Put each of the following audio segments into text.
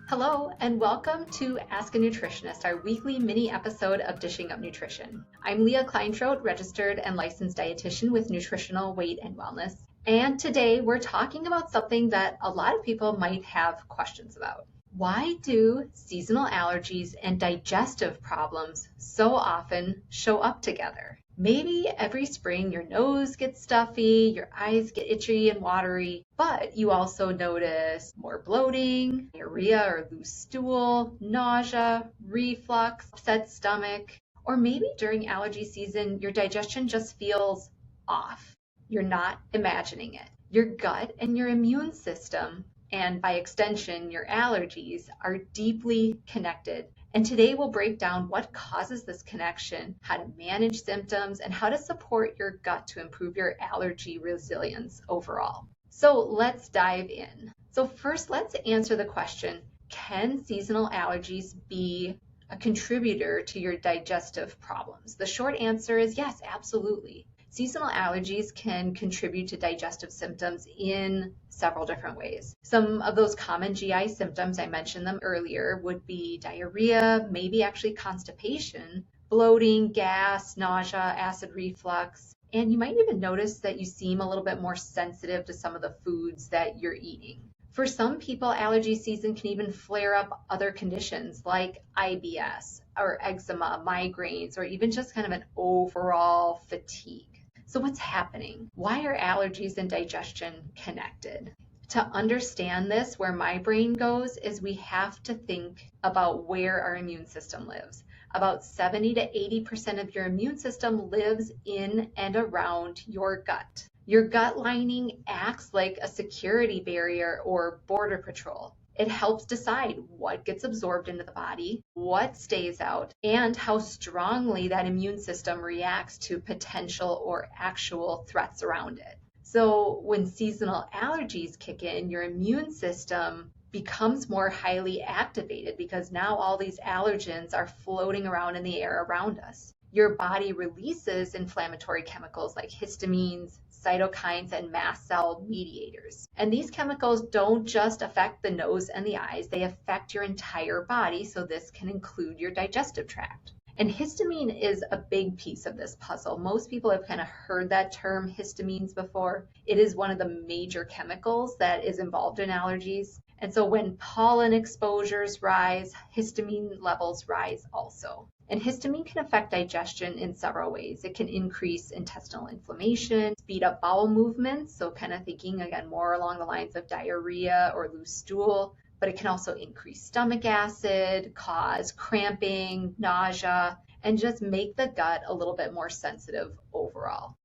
Hello, and welcome to Ask a Nutritionist, our weekly mini episode of Dishing Up Nutrition. I'm Leah Kleinschrodt, registered and licensed dietitian with Nutritional Weight and Wellness. And today we're talking about something that a lot of people might have questions about. Why do seasonal allergies and digestive problems so often show up together? Maybe every spring your nose gets stuffy, your eyes get itchy and watery, but you also notice more bloating, diarrhea or loose stool, nausea, reflux, upset stomach, or maybe during allergy season your digestion just feels off. You're not imagining it. Your gut and your immune system, and by extension your allergies, are deeply connected. And today we'll break down what causes this connection, how to manage symptoms, and how to support your gut to improve your allergy resilience overall. So let's dive in. So first, let's answer the question, can seasonal allergies be a contributor to your digestive problems? The short answer is yes, absolutely. Seasonal allergies can contribute to digestive symptoms in several different ways. Some of those common GI symptoms, I mentioned them earlier, would be diarrhea, maybe actually constipation, bloating, gas, nausea, acid reflux, and you might even notice that you seem a little bit more sensitive to some of the foods that you're eating. For some people, allergy season can even flare up other conditions like IBS or eczema, migraines, or even just kind of an overall fatigue. So what's happening? Why are allergies and digestion connected? To understand this, where my brain goes is we have to think about where our immune system lives. About 70 to 80% of your immune system lives in and around your gut. Your gut lining acts like a security barrier or border patrol. It helps decide what gets absorbed into the body, what stays out, and how strongly that immune system reacts to potential or actual threats around it. So when seasonal allergies kick in, your immune system becomes more highly activated because now all these allergens are floating around in the air around us. Your body releases inflammatory chemicals like histamines, cytokines, and mast cell mediators. And these chemicals don't just affect the nose and the eyes, they affect your entire body, so this can include your digestive tract. And histamine is a big piece of this puzzle. Most people have kind of heard that term histamines before. It is one of the major chemicals that is involved in allergies. And so when pollen exposures rise, histamine levels rise also. And histamine can affect digestion in several ways. It can increase intestinal inflammation, speed up bowel movements, so kind of thinking again more along the lines of diarrhea or loose stool, but it can also increase stomach acid, cause cramping, nausea, and just make the gut a little bit more sensitive overall.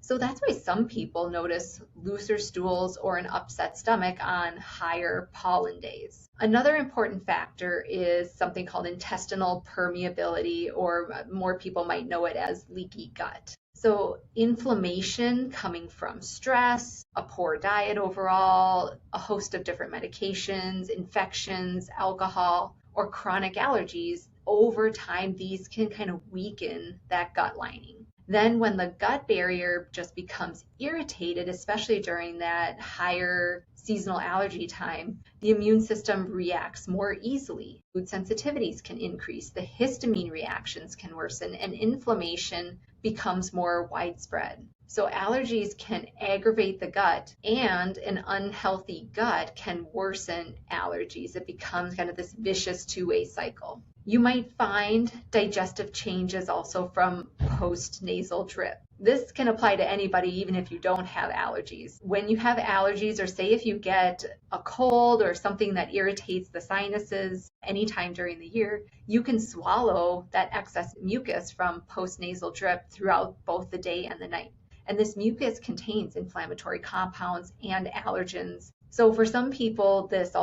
So that's why some people notice looser stools or an upset stomach on higher pollen days. Another important factor is something called intestinal permeability, or more people might know it as leaky gut. So inflammation coming from stress, a poor diet overall, a host of different medications, infections, alcohol, or chronic allergies, over time these can kind of weaken that gut lining. Then when the gut barrier just becomes irritated, especially during that higher seasonal allergy time, the immune system reacts more easily. Food sensitivities can increase, the histamine reactions can worsen, and inflammation becomes more widespread. So allergies can aggravate the gut, and an unhealthy gut can worsen allergies. It becomes kind of this vicious two-way cycle. You might find digestive changes also from post-nasal drip. This can apply to anybody, even if you don't have allergies. When you have allergies, or say if you get a cold or something that irritates the sinuses anytime during the year, you can swallow that excess mucus from post-nasal drip throughout both the day and the night. And this mucus contains inflammatory compounds and allergens. So for some people, this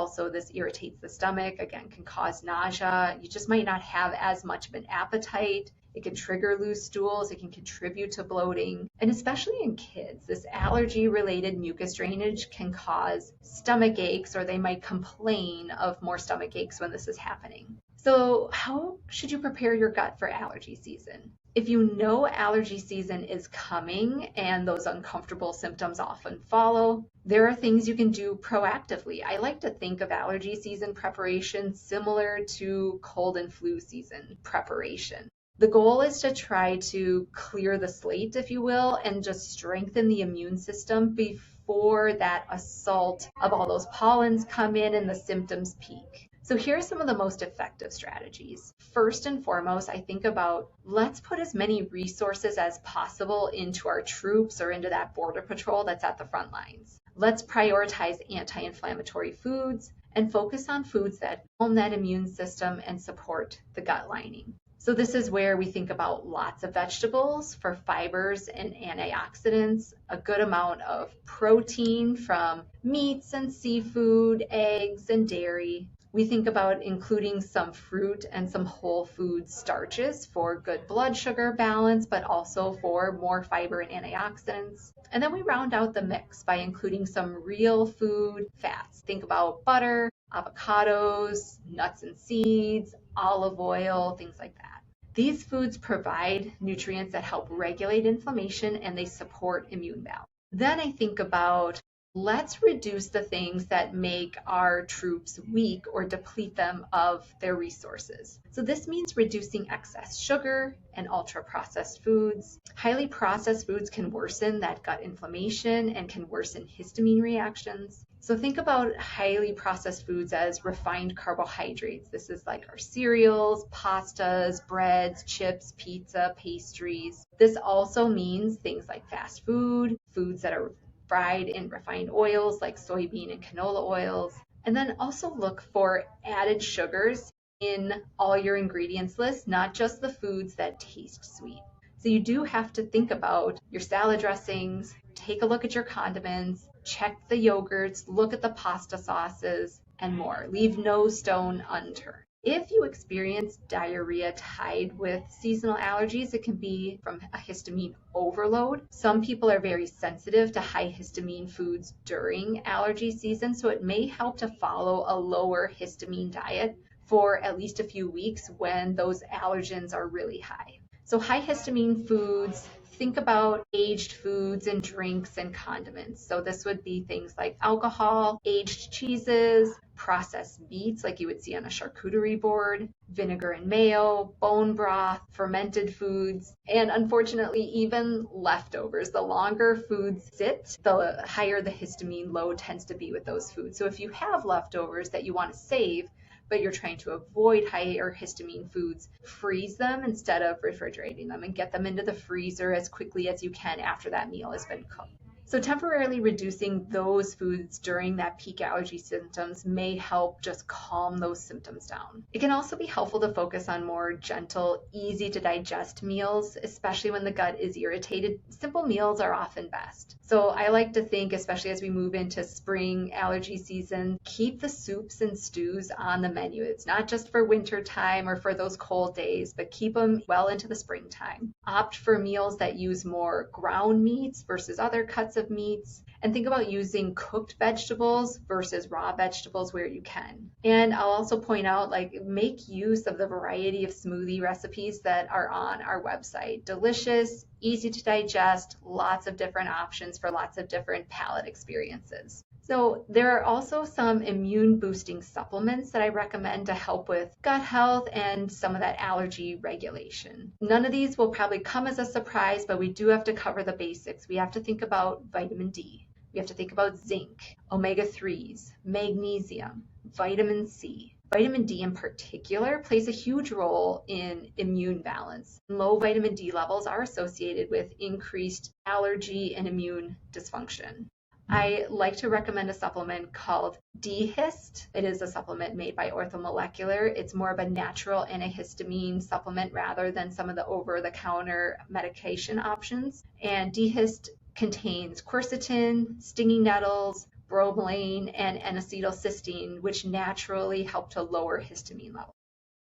irritates the stomach, again, can cause nausea. You just might not have as much of an appetite. It can trigger loose stools. It can contribute to bloating. And especially in kids, this allergy-related mucus drainage can cause stomach aches, or they might complain of more stomach aches when this is happening. So how should you prepare your gut for allergy season? If you know allergy season is coming and those uncomfortable symptoms often follow, there are things you can do proactively. I like to think of allergy season preparation similar to cold and flu season preparation. The goal is to try to clear the slate, if you will, and just strengthen the immune system before that assault of all those pollens come in and the symptoms peak. So here are some of the most effective strategies. First and foremost, I think about let's put as many resources as possible into our troops or into that border patrol that's at the front lines. Let's prioritize anti-inflammatory foods and focus on foods that calm that immune system and support the gut lining. So this is where we think about lots of vegetables for fibers and antioxidants, a good amount of protein from meats and seafood, eggs and dairy. We think about including some fruit and some whole food starches for good blood sugar balance, but also for more fiber and antioxidants. And then we round out the mix by including some real food fats. Think about butter, avocados, nuts and seeds, olive oil, things like that. These foods provide nutrients that help regulate inflammation and they support immune balance. Then I think about let's reduce the things that make our troops weak or deplete them of their resources. So this means reducing excess sugar and ultra-processed foods. Highly processed foods can worsen that gut inflammation and can worsen histamine reactions. So think about highly processed foods as refined carbohydrates. This is like our cereals, pastas, breads, chips, pizza, pastries. This also means things like fast food, foods that are fried in refined oils like soybean and canola oils. And then also look for added sugars in all your ingredients list, not just the foods that taste sweet. So you do have to think about your salad dressings, take a look at your condiments, check the yogurts, look at the pasta sauces, and more. Leave no stone unturned. If you experience diarrhea tied with seasonal allergies, it can be from a histamine overload. Some people are very sensitive to high histamine foods during allergy season, so it may help to follow a lower histamine diet for at least a few weeks when those allergens are really high. So high histamine foods, think about aged foods and drinks and condiments. So this would be things like alcohol, aged cheeses, processed meats like you would see on a charcuterie board, vinegar and mayo, bone broth, fermented foods, and unfortunately even leftovers. The longer foods sit, the higher the histamine load tends to be with those foods. So if you have leftovers that you want to save, but you're trying to avoid higher histamine foods, freeze them instead of refrigerating them and get them into the freezer as quickly as you can after that meal has been cooked. So temporarily reducing those foods during that peak allergy symptoms may help just calm those symptoms down. It can also be helpful to focus on more gentle, easy to digest meals, especially when the gut is irritated. Simple meals are often best. So I like to think, especially as we move into spring allergy season, keep the soups and stews on the menu. It's not just for winter time or for those cold days, but keep them well into the springtime. Opt for meals that use more ground meats versus other cuts of meats, and think about using cooked vegetables versus raw vegetables where you can. And I'll also point out, make use of the variety of smoothie recipes that are on our website. Delicious, easy to digest, lots of different options for lots of different palate experiences. So there are also some immune boosting supplements that I recommend to help with gut health and some of that allergy regulation. None of these will probably come as a surprise, but we do have to cover the basics. We have to think about vitamin D. We have to think about zinc, omega-3s, magnesium, vitamin C. Vitamin D in particular plays a huge role in immune balance. Low vitamin D levels are associated with increased allergy and immune dysfunction. I like to recommend a supplement called D-Hist. It is a supplement made by Orthomolecular. It's more of a natural antihistamine supplement rather than some of the over-the-counter medication options. And D-Hist contains quercetin, stinging nettles, bromelain, and N-acetylcysteine, which naturally help to lower histamine levels.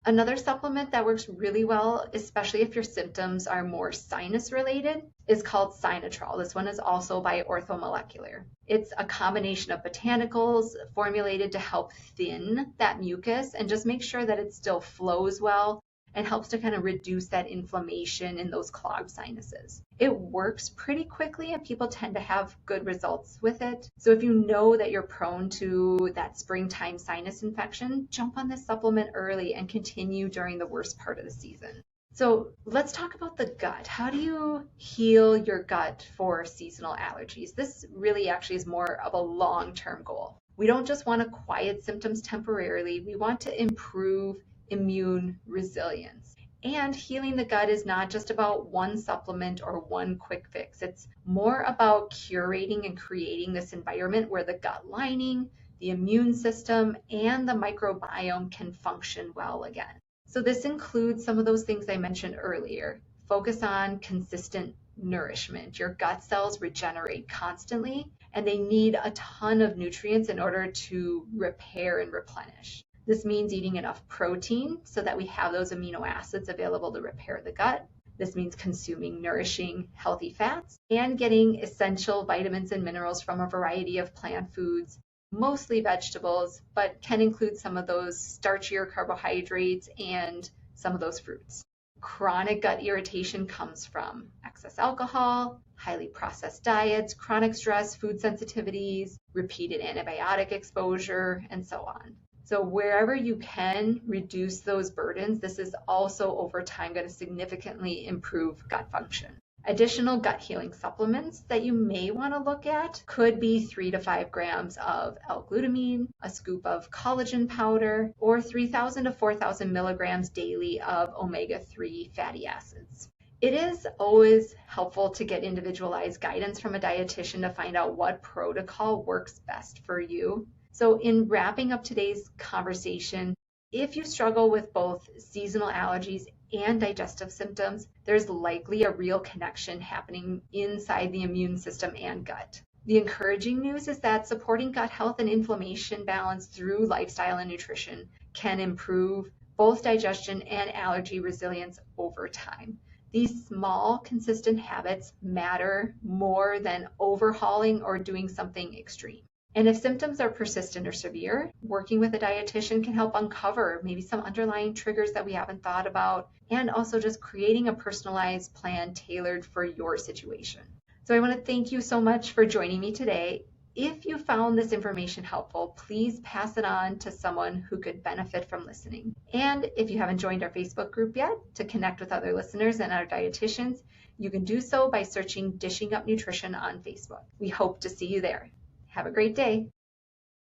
Another supplement that works really well, especially if your symptoms are more sinus related, is called Sinotrol. This one is also by Orthomolecular. It's a combination of botanicals formulated to help thin that mucus and just make sure that it still flows well and helps to kind of reduce that inflammation in those clogged sinuses. It works pretty quickly and people tend to have good results with it. So if you know that you're prone to that springtime sinus infection, jump on this supplement early and continue during the worst part of the season. So let's talk about the gut. How do you heal your gut for seasonal allergies? This really actually is more of a long-term goal. We don't just want to quiet symptoms temporarily. We want to improve immune resilience. And healing the gut is not just about one supplement or one quick fix. It's more about curating and creating this environment where the gut lining, the immune system, and the microbiome can function well again. So this includes some of those things I mentioned earlier. Focus on consistent nourishment. Your gut cells regenerate constantly, and they need a ton of nutrients in order to repair and replenish. This means eating enough protein so that we have those amino acids available to repair the gut. This means consuming nourishing, healthy fats and getting essential vitamins and minerals from a variety of plant foods, mostly vegetables, but can include some of those starchier carbohydrates and some of those fruits. Chronic gut irritation comes from excess alcohol, highly processed diets, chronic stress, food sensitivities, repeated antibiotic exposure, and so on. So wherever you can reduce those burdens, this is also over time going to significantly improve gut function. Additional gut healing supplements that you may want to look at could be 3 to 5 grams of L-glutamine, a scoop of collagen powder, or 3,000 to 4,000 milligrams daily of omega-3 fatty acids. It is always helpful to get individualized guidance from a dietitian to find out what protocol works best for you. So in wrapping up today's conversation, if you struggle with both seasonal allergies and digestive symptoms, there's likely a real connection happening inside the immune system and gut. The encouraging news is that supporting gut health and inflammation balance through lifestyle and nutrition can improve both digestion and allergy resilience over time. These small, consistent habits matter more than overhauling or doing something extreme. And if symptoms are persistent or severe, working with a dietitian can help uncover maybe some underlying triggers that we haven't thought about, and also just creating a personalized plan tailored for your situation. So I want to thank you so much for joining me today. If you found this information helpful, please pass it on to someone who could benefit from listening. And if you haven't joined our Facebook group yet to connect with other listeners and our dietitians, you can do so by searching Dishing Up Nutrition on Facebook. We hope to see you there. Have a great day.